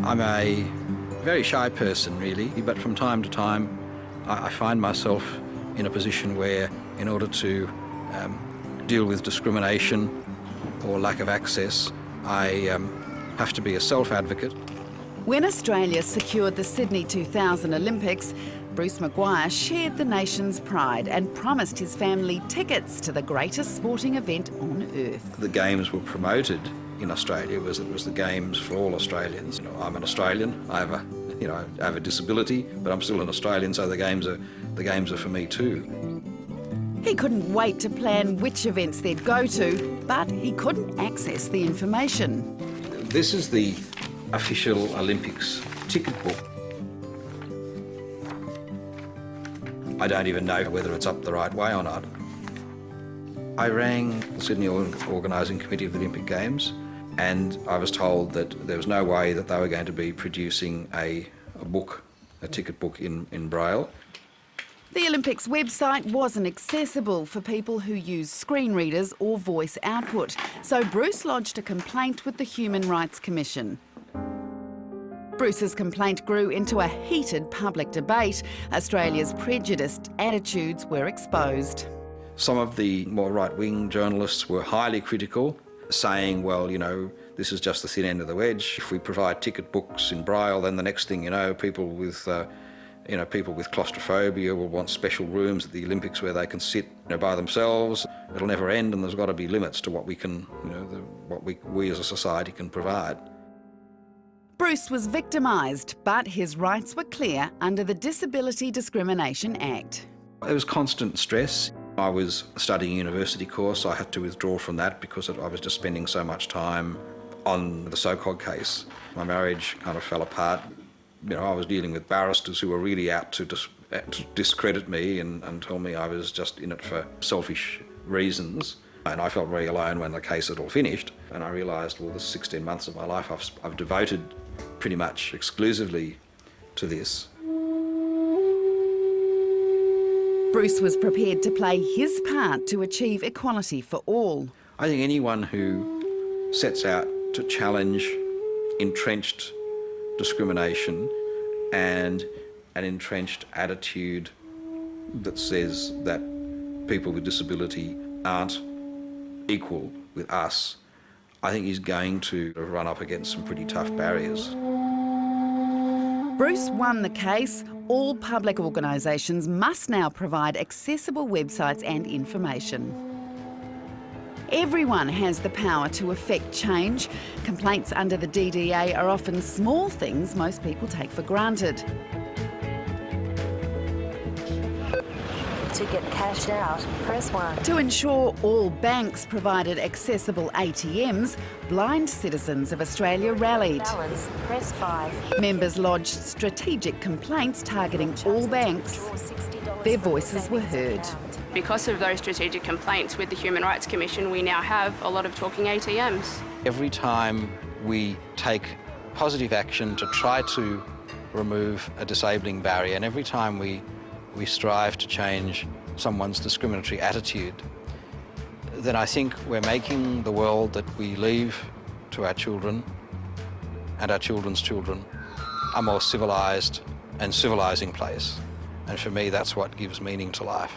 I'm a very shy person, really, but from time to time I find myself in a position where, in order to deal with discrimination or lack of access, I have to be a self-advocate. When Australia secured the Sydney 2000 Olympics, Bruce Maguire shared the nation's pride and promised his family tickets to the greatest sporting event on earth. The Games were promoted in Australia it was the Games for all Australians. You know, I'm an Australian. I have a disability, but I'm still an Australian, so the Games are for me too. He couldn't wait to plan which events they'd go to, but he couldn't access the information. This is the official Olympics ticket book. I don't even know whether it's up the right way or not. I rang the Sydney Organising Committee of the Olympic Games, and I was told that there was no way that they were going to be producing a ticket book in Braille. The Olympics website wasn't accessible for people who use screen readers or voice output, so Bruce lodged a complaint with the Human Rights Commission. Bruce's complaint grew into a heated public debate. Australia's prejudiced attitudes were exposed. Some of the more right-wing journalists were highly critical, saying, well, you know, this is just the thin end of the wedge. If we provide ticket books in Braille, then the next thing you know, people with claustrophobia will want special rooms at the Olympics where they can sit, by themselves. It'll never end, and there's got to be limits to what we can, what we as a society can provide. Bruce was victimised, but his rights were clear under the Disability Discrimination Act. It was constant stress. I was studying a university course. I had to withdraw from that because I was just spending so much time on the so-called case. My marriage kind of fell apart. I was dealing with barristers who were really out to discredit me and tell me I was just in it for selfish reasons. And I felt very alone when the case had all finished. And I realised, well, the 16 months of my life I've devoted pretty much exclusively to this. Bruce was prepared to play his part to achieve equality for all. I think anyone who sets out to challenge entrenched discrimination and an entrenched attitude that says that people with disability aren't equal with us, I think he's going to run up against some pretty tough barriers. Bruce won the case. All public organisations must now provide accessible websites and information. Everyone has the power to affect change. Complaints under the DDA are often small things most people take for granted. To get cashed out, press 1. To ensure all banks provided accessible ATMs, blind citizens of Australia rallied. Balance, press 5. Members lodged strategic complaints targeting all banks. Their voices were heard. Because of those strategic complaints with the Human Rights Commission, we now have a lot of talking ATMs. Every time we take positive action to try to remove a disabling barrier, and every time we strive to change someone's discriminatory attitude, then I think we're making the world that we leave to our children and our children's children a more civilised and civilising place. And for me, that's what gives meaning to life.